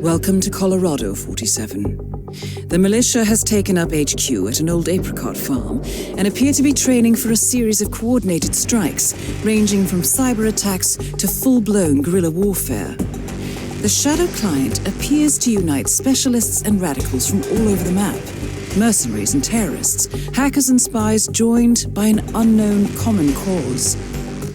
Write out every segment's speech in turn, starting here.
Welcome to Colorado, 47. The militia has taken up HQ at an old apricot farm and appear to be training for a series of coordinated strikes, ranging from cyber attacks to full-blown guerrilla warfare. The Shadow Client appears to unite specialists and radicals from all over the map. Mercenaries and terrorists, hackers and spies joined by an unknown common cause.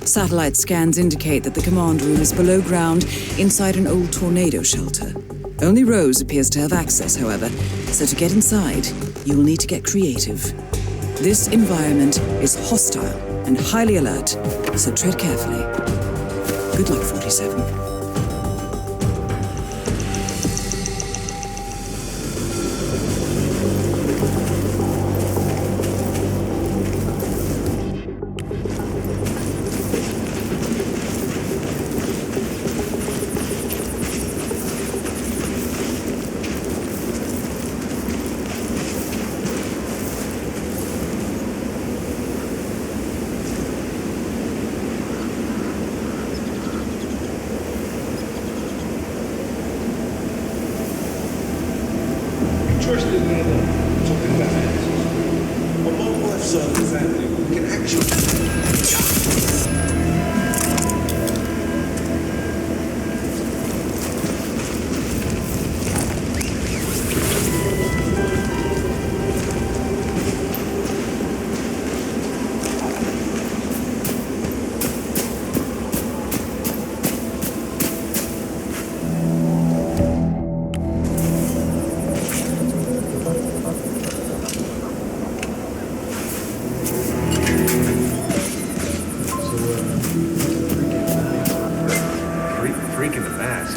Satellite scans indicate that the command room is below ground inside an old tornado shelter. Only Rose appears to have access, however, so to get inside, you will need to get creative. This environment is hostile and highly alert, so tread carefully. Good luck, 47.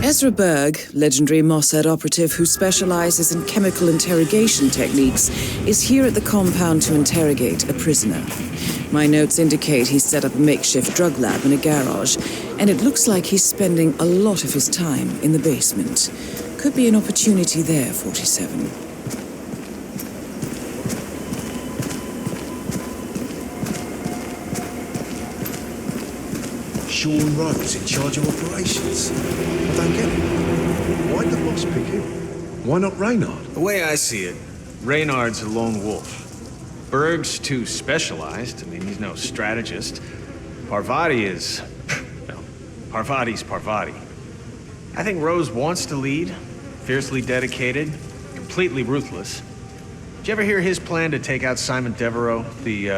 Ezra Berg, legendary Mossad operative who specializes in chemical interrogation techniques, is here at the compound to interrogate a prisoner. My notes indicate he's set up a makeshift drug lab in a garage, and it looks like he's spending a lot of his time in the basement. Could be an opportunity there, 47. Sean Rose in charge of operations. I don't get it. Why'd the boss pick him? Why not Reynard? The way I see it, Reynard's a lone wolf. Berg's too specialized. I mean, he's no strategist. Parvati is... well, Parvati's Parvati. I think Rose wants to lead, fiercely dedicated, completely ruthless. Did you ever hear his plan to take out Simon Devereaux, the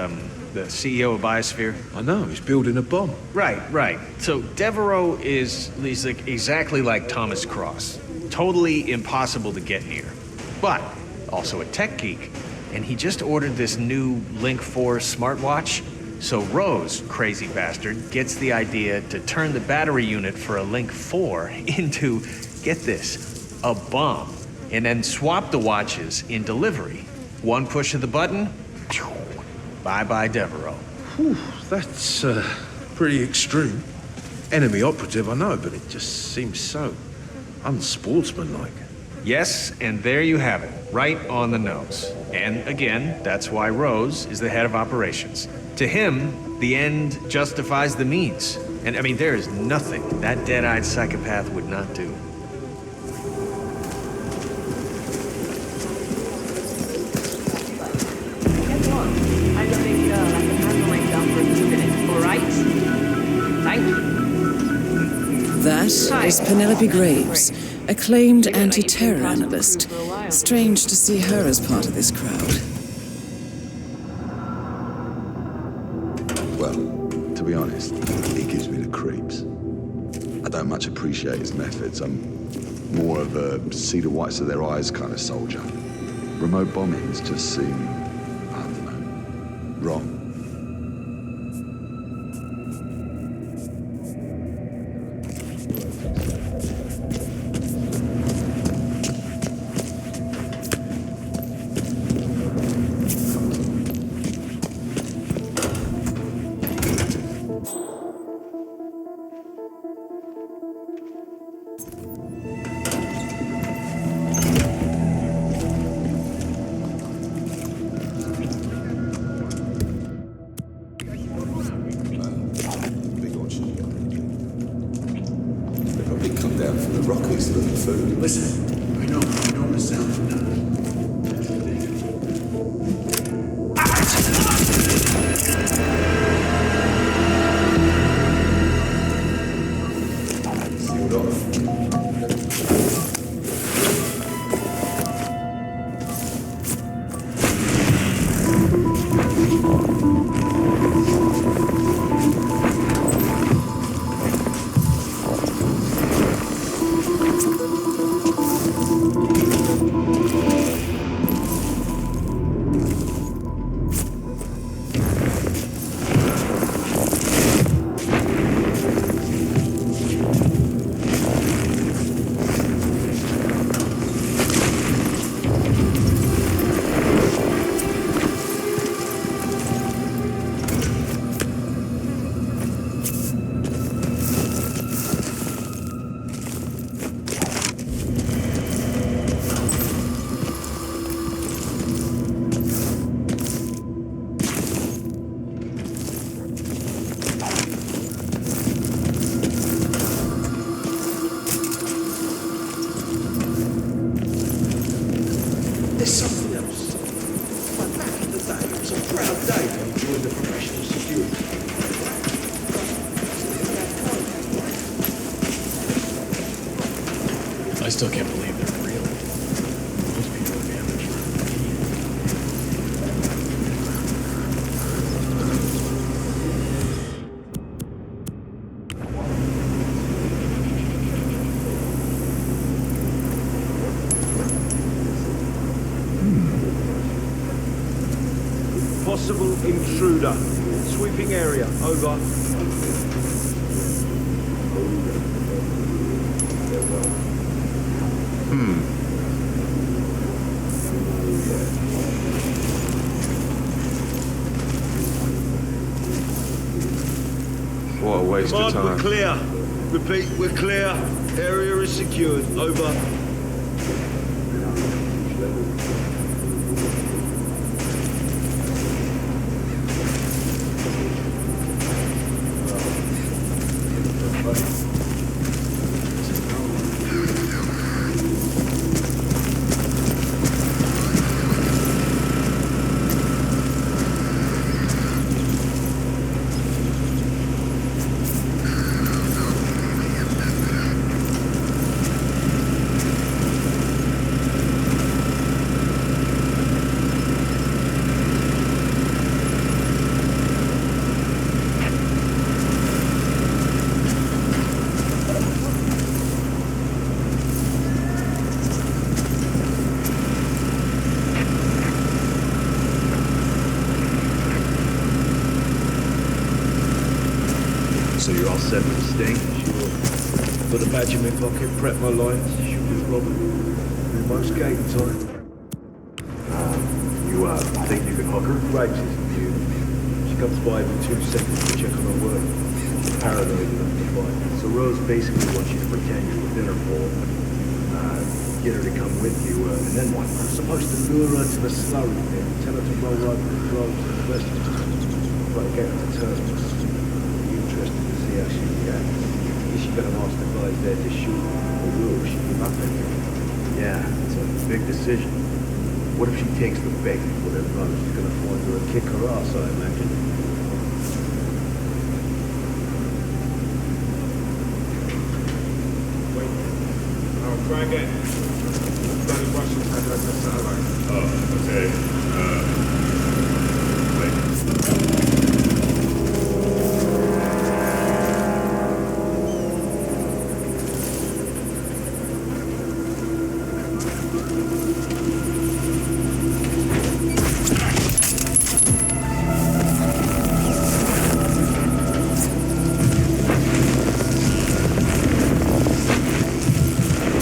CEO of Biosphere? I know, he's building a bomb. Right. So Devereaux he's like exactly like Thomas Cross. Totally impossible to get near. But also a tech geek. And he just ordered this new Link 4 smartwatch. So Rose, crazy bastard, gets the idea to turn the battery unit for a Link 4 into, get this, a bomb. And then swap the watches in delivery. One push of the button, bye-bye Devereaux. Whew, that's pretty extreme. Enemy operative, I know, but it just seems so unsportsmanlike. Yes, and there you have it, right on the nose. And again, that's why Rose is the head of operations. To him, the end justifies the means. And I mean, there is nothing that dead-eyed psychopath would not do. That is Penelope Graves, acclaimed anti-terror analyst. Strange to see her as part of this crowd. Well, to be honest, he gives me the creeps. I don't much appreciate his methods. I'm more of a see the whites of their eyes kind of soldier. Remote bombings just seem, I don't know, wrong. Listen, I know the sound from now. Sealed off. There's something else. Like back in the day, it was a proud day when you joined the professional security. I still can't believe they're real. Most people are damaged. Possible intruder. Sweeping area. Over. What a waste of Command, we're time. clear. Repeat, we're clear. Area is secured. Over. So you're all set for the sting? Sure. Put a badge in my pocket, prep my lines, shoot with Robin. Do most game time. You think you can hook her? Rags isn't new. She comes by every 2 seconds to check on her work. Paranoid enough to fight. So Rose basically wants you to pretend you're the dinner for get her to come with you, and then what? I'm supposed to lure her to the slurry pit, tell her to roll over the drugs, and the rest of it. Try to get her to terminus. Interested to see how she reacts. Is she gonna ask the guys there to shoot, or will she give up everything? Yeah, it's a big decision. What if she takes the bait? Well, then Rose is gonna find her and kick her ass, I imagine. Wait. Oh, try again. Bloody Russians had like a satellite. Oh, okay. Wait.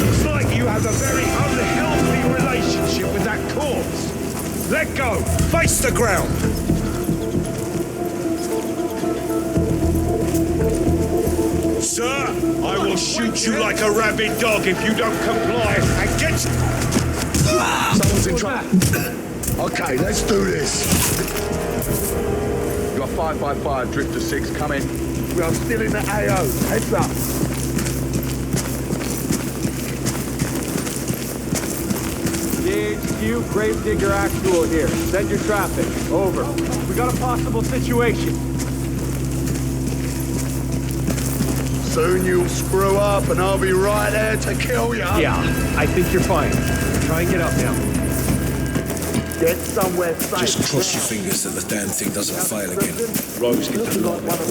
Looks like you have a very unhealthy relationship with that corpse. Let go. Face the ground. Sir, I will shoot you like a rabid dog if you don't comply. And get... Someone's in trouble. Okay, let's do this. You got 5x5, Drifter 6, come in. We are still in the AO. Heads up. Bataye HQ, Gravedigger Actual here. Send your traffic. Over. We got a possible situation. Soon you'll screw up and I'll be right there to kill you. Yeah, I think you're fine. Try and get up now. Get somewhere safe. Just cross your fingers that the damn thing doesn't fail again. Rose gets a lot of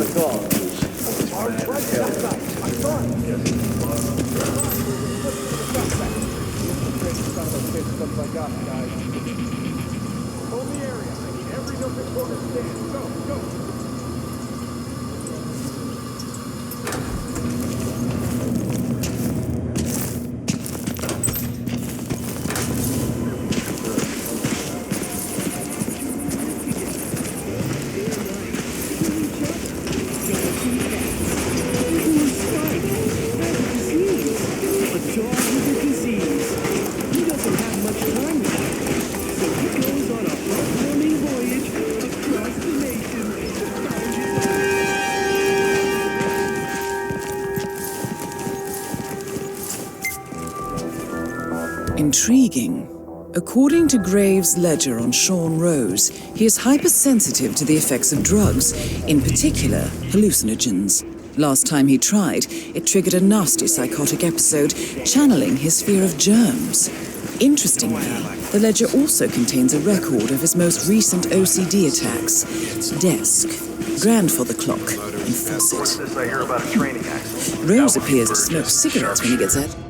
Intriguing. According to Graves' ledger on Sean Rose, he is hypersensitive to the effects of drugs, in particular hallucinogens. Last time he tried, it triggered a nasty psychotic episode, channeling his fear of germs. Interestingly, the ledger also contains a record of his most recent OCD attacks. Desk, grandfather clock, and faucet. Rose appears to smoke cigarettes when he gets agitated.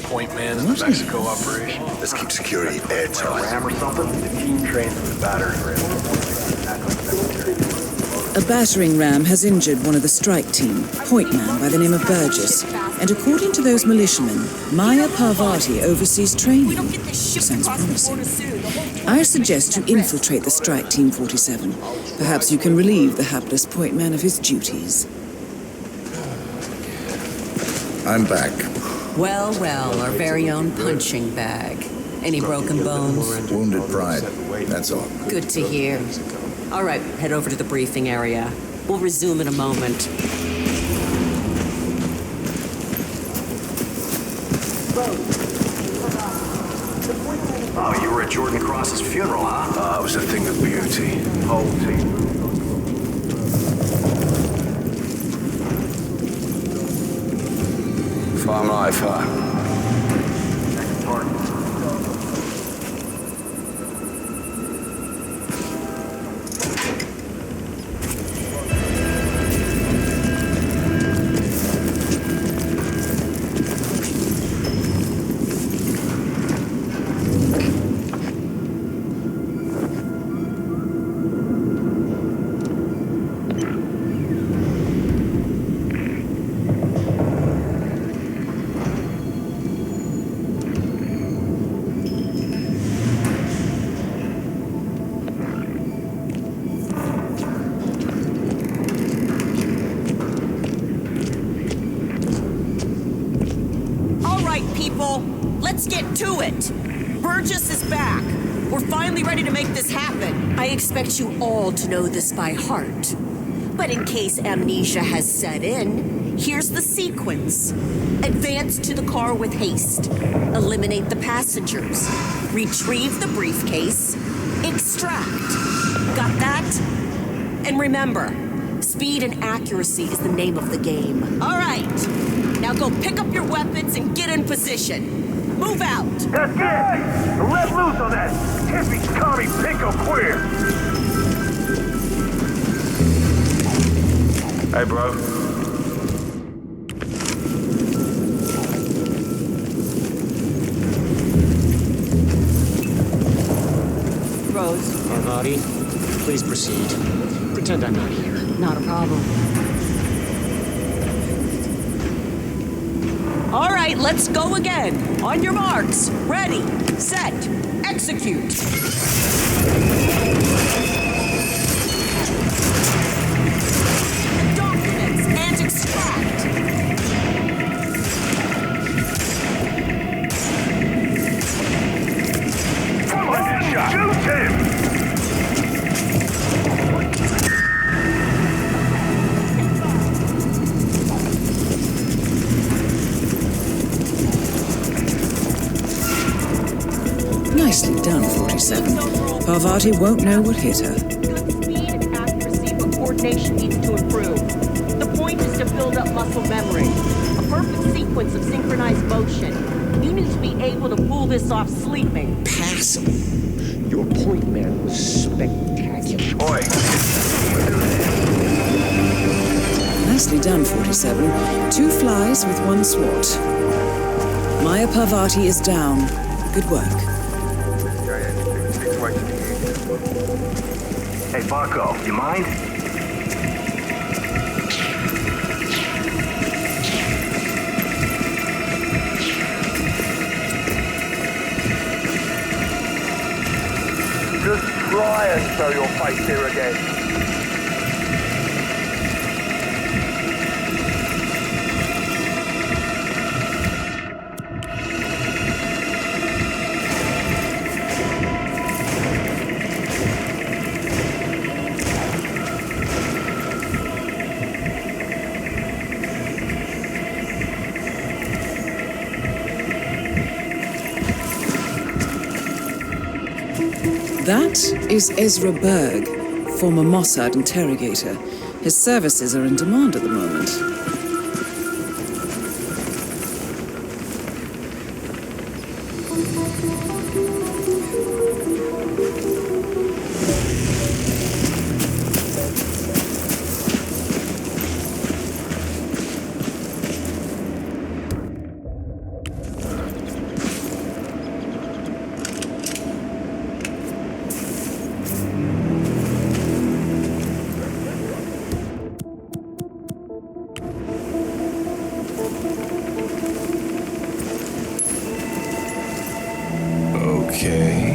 Point man in the Mexico operation. Let's keep security airtight. ram or something? The team trains with a battering ram. A battering ram has injured one of the strike team, point man by the name of Burgess, and according to those militiamen, Maya Parvati oversees training. Sounds promising. I suggest you infiltrate the strike team 47. Perhaps you can relieve the hapless point man of his duties. I'm back. Well, well, our very own punching bag. Any broken bones? Wounded pride. That's all. Good to hear. All right, head over to the briefing area. We'll resume in a moment. Oh, you were at Jordan Cross's funeral, huh? It was a thing of beauty. Hoti. Farm life, huh? Next target. Let's get to it. Burgess is back. We're finally ready to make this happen. I expect you all to know this by heart. But in case amnesia has set in, here's the sequence. Advance to the car with haste. Eliminate the passengers. Retrieve the briefcase. Extract. Got that? And remember, speed and accuracy is the name of the game. All right. Now go pick up your weapons and get in position. Move out! That's it! Let loose on that hippie, commie, pinko queer! Hey, bro. Rose. Parvati, please proceed. Pretend I'm not here. Not a problem. All right, let's go again. On your marks. Ready, set, execute. Documents and extract. Come on, shoot him! Nicely done, 47. Parvati won't know what hit her. Good speed and accuracy, but coordination needs to improve. The point is to build up muscle memory. A perfect sequence of synchronized motion. You need to be able to pull this off sleeping. Passable. Your point man was spectacular. Oi. Nicely done, 47. 2 flies with 1 swat. Maya Parvati is down. Good work. Hey, Bucko, you mind? Just try and show your face here again. That is Ezra Berg, former Mossad interrogator. His services are in demand at the moment. Okay.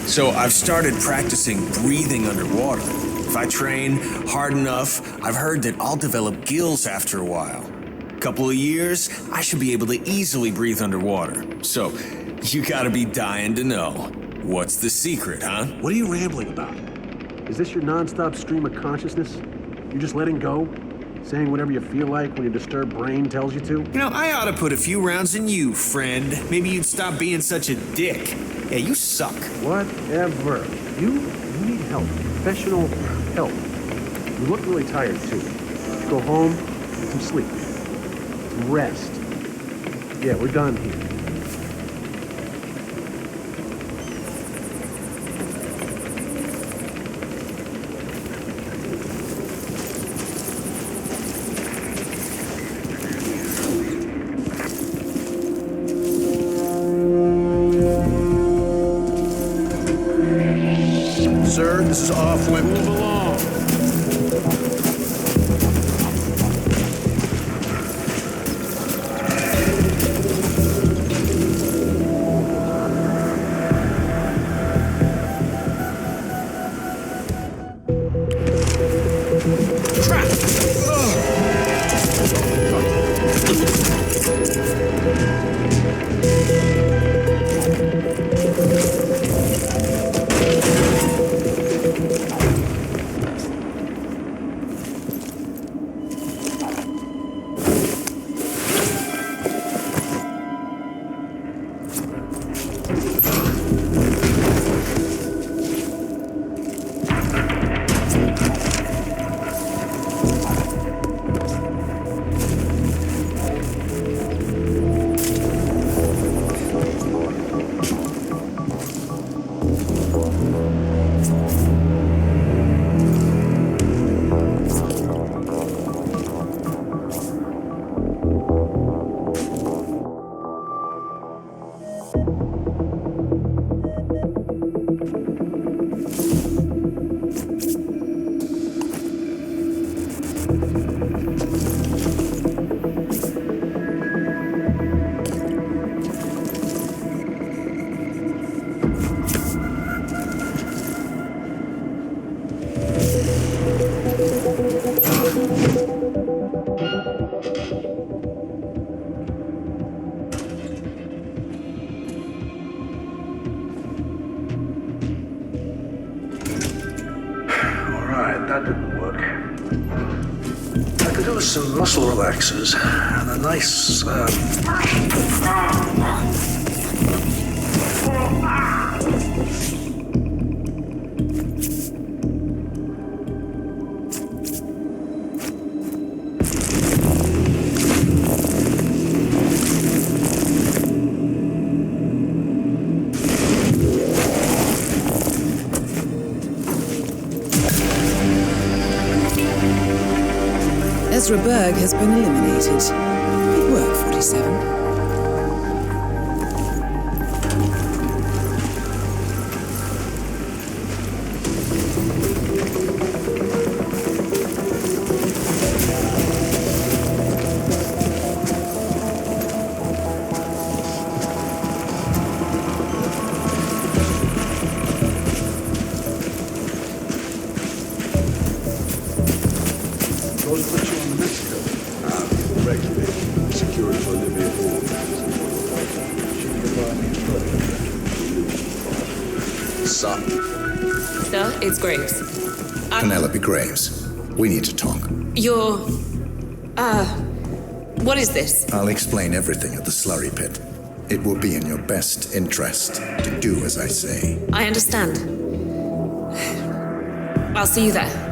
So I've started practicing breathing underwater. If I train hard enough, I've heard that I'll develop gills after a while. Couple of years, I should be able to easily breathe underwater. So, you gotta be dying to know. What's the secret, huh? What are you rambling about? Is this your non-stop stream of consciousness? You just letting go? Saying whatever you feel like when your disturbed brain tells you to? You know, I ought to put a few rounds in you, friend. Maybe you'd stop being such a dick. Yeah, you suck. Whatever. You need help. Professional help. You look really tired, too. Go home, get some sleep. Some rest. Yeah, we're done here. Sir, this is off-limits. Move along. with some muscle relaxers and a nice, Ezra Berg has been eliminated. Good work, 47. Sir, it's Graves. Penelope Graves. We need to talk. You're... what is this? I'll explain everything at the slurry pit. It will be in your best interest to do as I say. I understand. I'll see you there.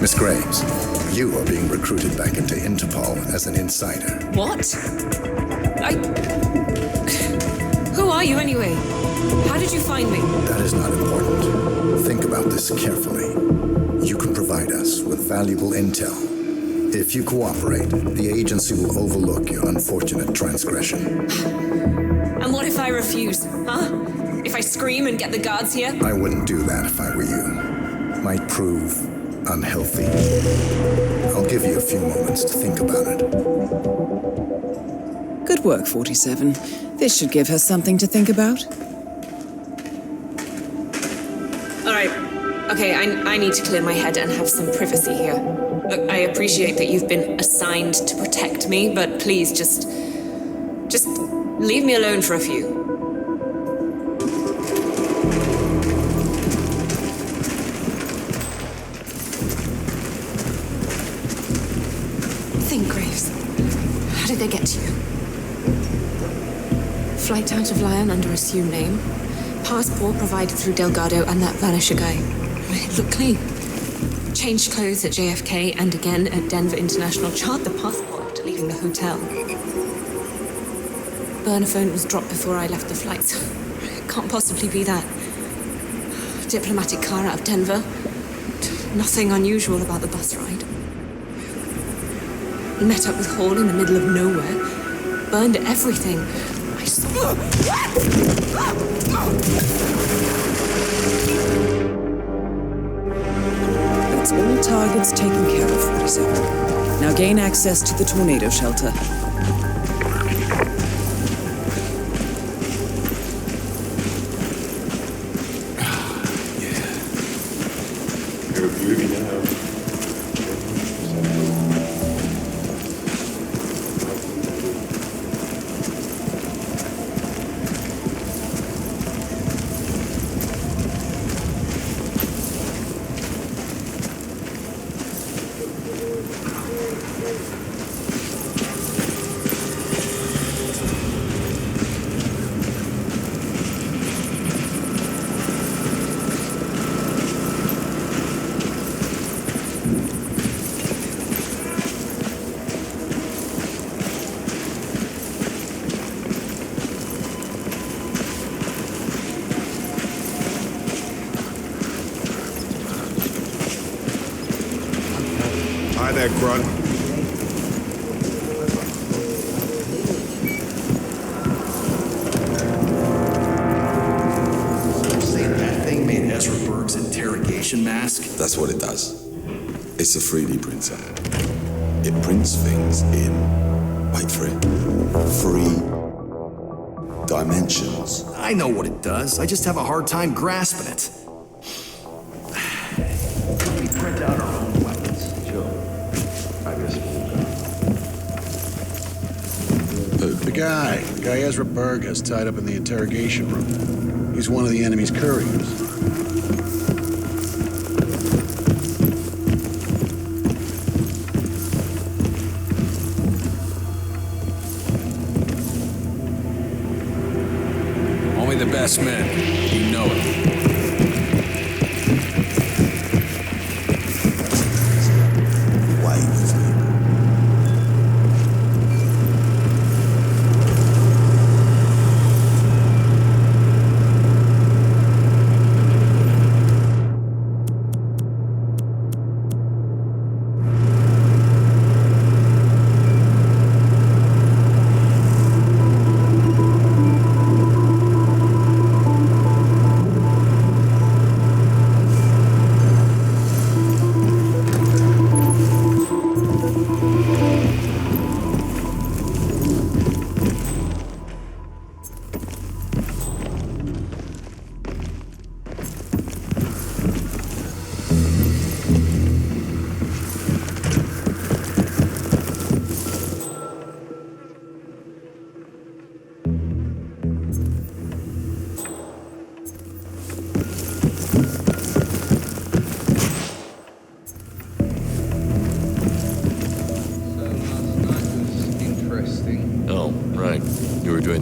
Miss Graves, you are being recruited back into Interpol as an insider. What? Who are you anyway? How did you find me? That is not important. Think about this carefully. You can provide us with valuable intel. If you cooperate, the agency will overlook your unfortunate transgression. And what if I refuse, huh? If I scream and get the guards here? I wouldn't do that if I were you. Might prove unhealthy. I'll give you a few moments to think about it. Good work, 47. This should give her something to think about. All right. Okay, I need to clear my head and have some privacy here. Look, I appreciate that you've been assigned to protect me, but please just leave me alone for a few. Think, Graves. How did they get to you? Flight out of Lyon under assumed name. Passport provided through Delgado and that vanisher guy. It looked clean. Changed clothes at JFK and again at Denver International. Charred the passport after leaving the hotel. Burner phone was dropped before I left the flight. It can't possibly be that. Diplomatic car out of Denver. Nothing unusual about the bus ride. Met up with Hall in the middle of nowhere. Burned everything. I saw... That's all targets taken care of, 47. Now gain access to the tornado shelter. You're a beauty now. run. That thing made Ezra Berg's interrogation mask? That's what it does. It's a 3D printer. It prints things in, wait for it, 3 dimensions. I know what it does. I just have a hard time grasping it. We print out our own weapons. Sure. I guess we'll go. The guy Ezra Berg has tied up in the interrogation room. He's one of the enemy's couriers. Only the best men. You know it.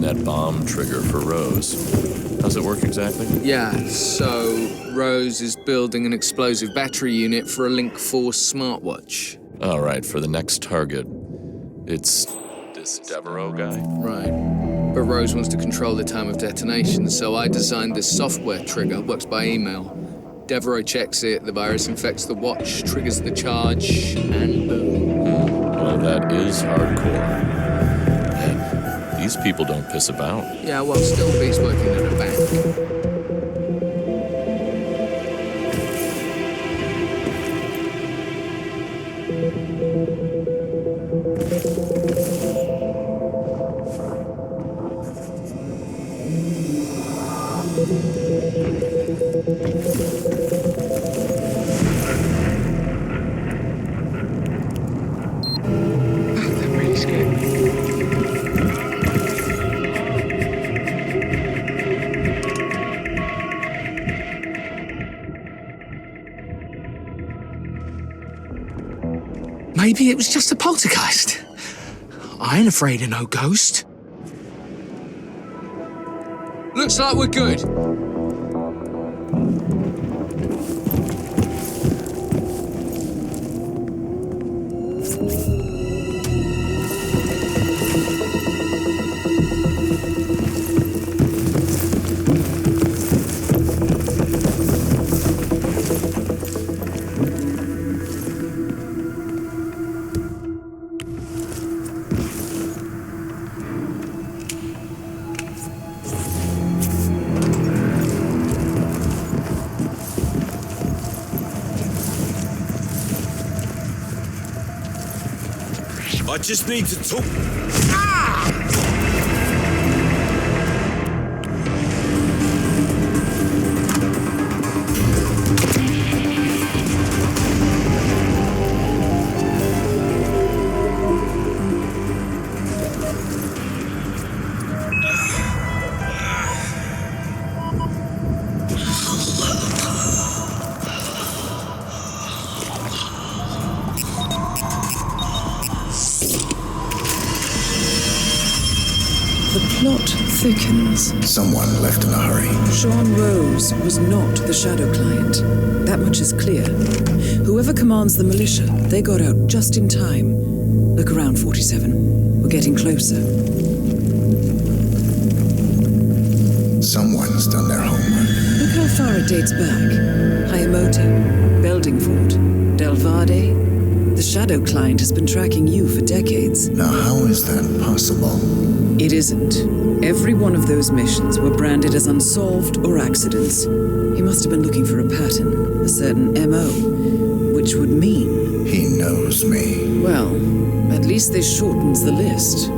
That bomb trigger for Rose. How's it work exactly? Yeah, so Rose is building an explosive battery unit for a Link 4 smartwatch. All right, for the next target, it's this Devereaux guy? Right. But Rose wants to control the time of detonation, so I designed this software trigger, works by email. Devereaux checks it, the virus infects the watch, triggers the charge, and boom. Well, that is hardcore. These people don't piss about. Yeah, well, still beats working at a bank. That really scared me. Maybe it was just a poltergeist. I ain't afraid of no ghost. Looks like we're good. I just need to talk. The plot thickens. Someone left in a hurry. Sean Rose was not the shadow client. That much is clear. Whoever commands the militia, they got out just in time. Look around, 47. We're getting closer. Someone's done their homework. Look how far it dates back. Hayamoti, Beldingford, Delvade. The Shadow client has been tracking you for decades. Now, how is that possible? It isn't. Every one of those missions were branded as unsolved or accidents. He must have been looking for a pattern, a certain MO, which would mean... He knows me. Well, at least this shortens the list.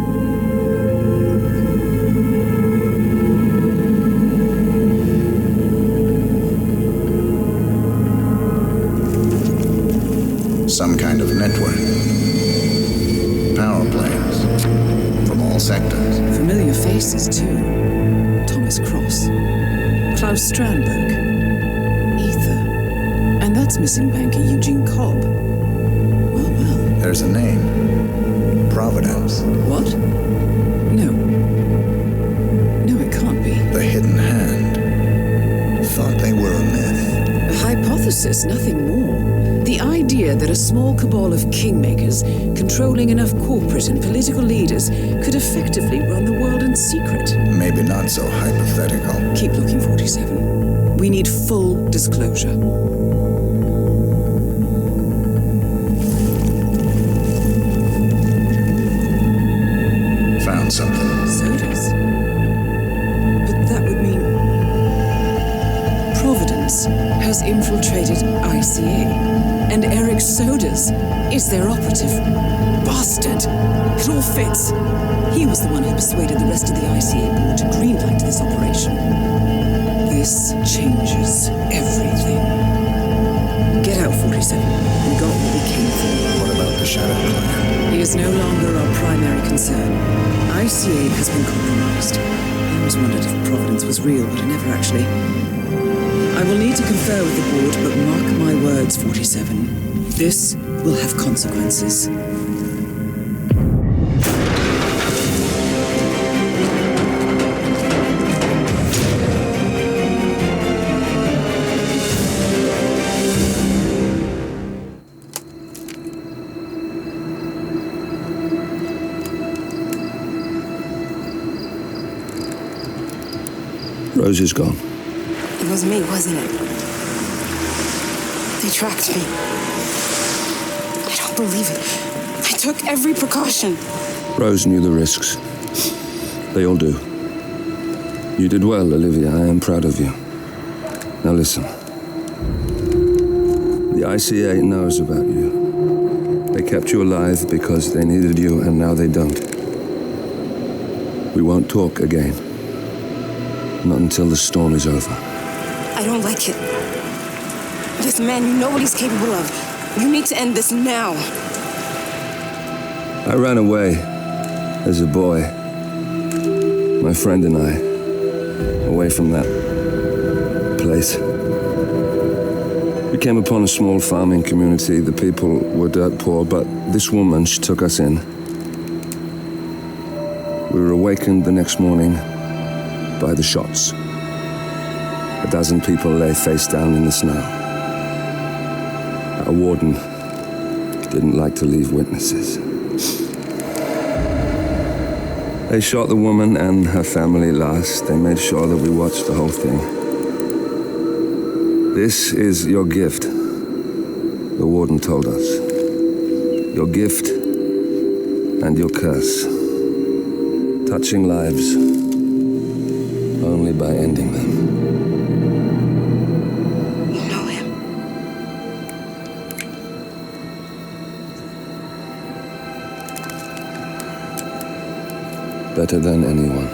Some kind of network. Power planes. From all sectors. Familiar faces, too. Thomas Cross. Klaus Strandberg. Ether. And that's missing banker Eugene Cobb. Well, well. There's a name. Providence. What? No. No, it can't be. The Hidden Hand. Thought they were a myth. A hypothesis, nothing more. The idea that a small cabal of kingmakers, controlling enough corporate and political leaders, could effectively run the world in secret. Maybe not so hypothetical. Keep looking, 47. We need full disclosure. Found something. Sodas? But that would mean... Providence has infiltrated ICA. And Eric Sodas is their operative. Bastard! It all fits. He was the one who persuaded the rest of the ICA board to greenlight this operation. This changes everything. Get out, 47. We got what we came for. What about the Shadow client? He is no longer our primary concern. ICA has been compromised. I always wondered if Providence was real, but I never actually... I will need to confer with the board, but mark my words, 47. This will have consequences. Rose is gone. It was me, wasn't it? They tracked me. I don't believe it. I took every precaution. Rose knew the risks. They all do. You did well, Olivia. I am proud of you. Now listen. The ICA knows about you. They kept you alive because they needed you, and now they don't. We won't talk again. Not until the storm is over. I don't like it. This man, you know what he's capable of. You need to end this now. I ran away as a boy. My friend and I. Away from that place. We came upon a small farming community. The people were dirt poor, but this woman, she took us in. We were awakened the next morning by the shots. 12 people lay face down in the snow. Our warden didn't like to leave witnesses. They shot the woman and her family last. They made sure that we watched the whole thing. This is your gift, the warden told us. Your gift and your curse. Touching lives only by ending them. Better than anyone.